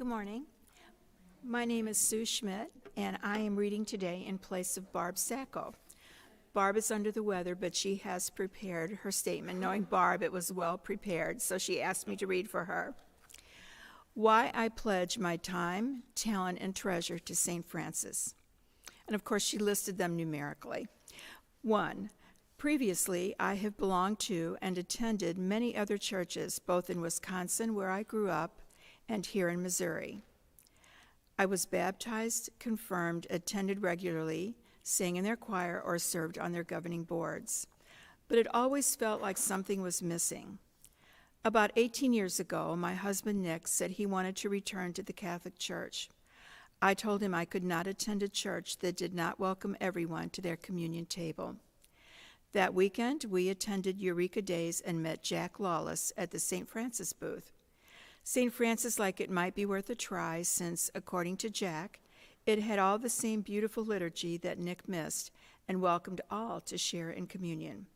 Good morning. My name is Sue Schmidt, and I am reading today in place of Barb Sacco. Barb is under the weather, but she has prepared her statement. Knowing Barb, it was well prepared, so she asked me to read for her. Why I pledge my time, talent, and treasure to St. Francis. And of course, she listed them numerically. 1. Previously, I have belonged to and attended many other churches, both in Wisconsin, where I grew up, and here in Missouri. I was baptized, confirmed, attended regularly, sang in their choir, or served on their governing boards. But it always felt like something was missing. About 18 years ago, my husband Nick said he wanted to return to the Catholic Church. I told him I could not attend a church that did not welcome everyone to their communion table. That weekend, we attended Eureka Days and met Jack Lawless at the St. Francis booth. St. Francis liked it might be worth a try since, according to Jack, it had all the same beautiful liturgy that Nick missed and welcomed all to share in communion.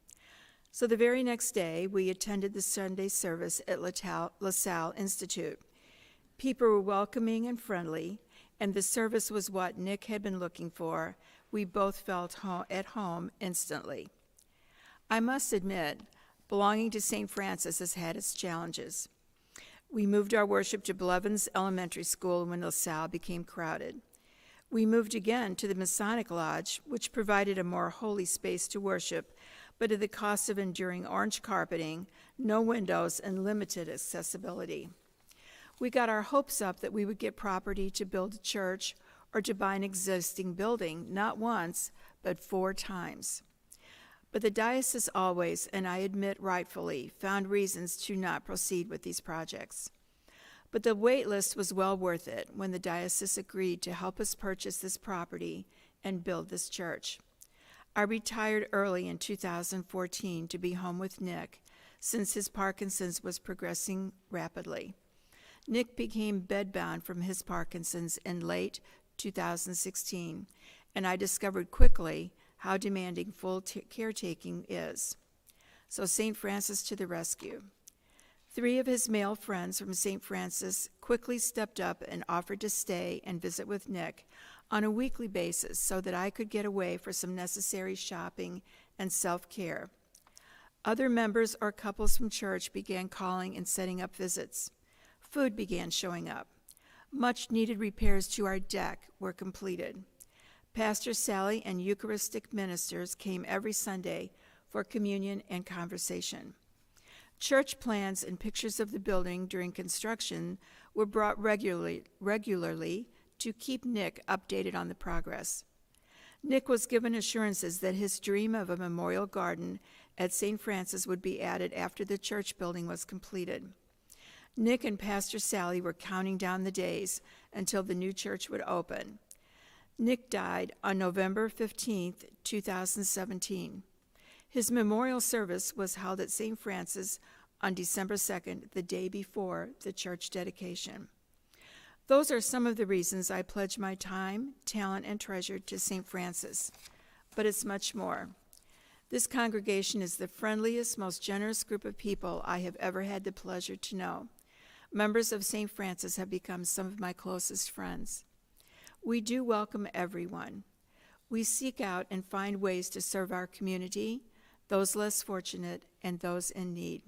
So the very next day, we attended the Sunday service at LaSalle Institute. People were welcoming and friendly, and the service was what Nick had been looking for. We both felt at home instantly. I must admit, belonging to St. Francis has had its challenges. We moved our worship to Blevins Elementary School when LaSalle became crowded. We moved again to the Masonic Lodge, which provided a more holy space to worship, but at the cost of enduring orange carpeting, no windows, and limited accessibility. We got our hopes up that we would get property to build a church or to buy an existing building, not once, but 4 times. But the diocese always, and I admit rightfully, found reasons to not proceed with these projects. But the wait list was well worth it when the diocese agreed to help us purchase this property and build this church. I retired early in 2014 to be home with Nick, since his Parkinson's was progressing rapidly. Nick became bedbound from his Parkinson's in late 2016, and I discovered quickly how demanding full caretaking is. So St. Francis to the rescue. 3 of his male friends from St. Francis quickly stepped up and offered to stay and visit with Nick on a weekly basis so that I could get away for some necessary shopping and self-care. Other members or couples from church began calling and setting up visits. Food began showing up. Much-needed repairs to our deck were completed. Pastor Sally and Eucharistic ministers came every Sunday for communion and conversation. Church plans and pictures of the building during construction were brought regularly to keep Nick updated on the progress. Nick was given assurances that his dream of a memorial garden at St. Francis would be added after the church building was completed. Nick and Pastor Sally were counting down the days until the new church would open. Nick died on November 15, 2017. His memorial service was held at St. Francis on December 2nd, the day before the church dedication. Those are some of the reasons I pledge my time, talent, and treasure to St. Francis, but it's much more. This congregation is the friendliest, most generous group of people I have ever had the pleasure to know. Members of St. Francis have become some of my closest friends. We do welcome everyone. We seek out and find ways to serve our community, those less fortunate, and those in need.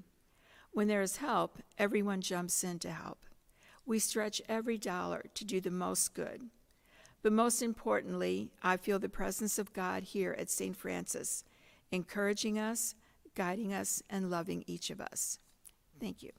When there is help, everyone jumps in to help. We stretch every dollar to do the most good. But most importantly, I feel the presence of God here at St. Francis, encouraging us, guiding us, and loving each of us. Thank you.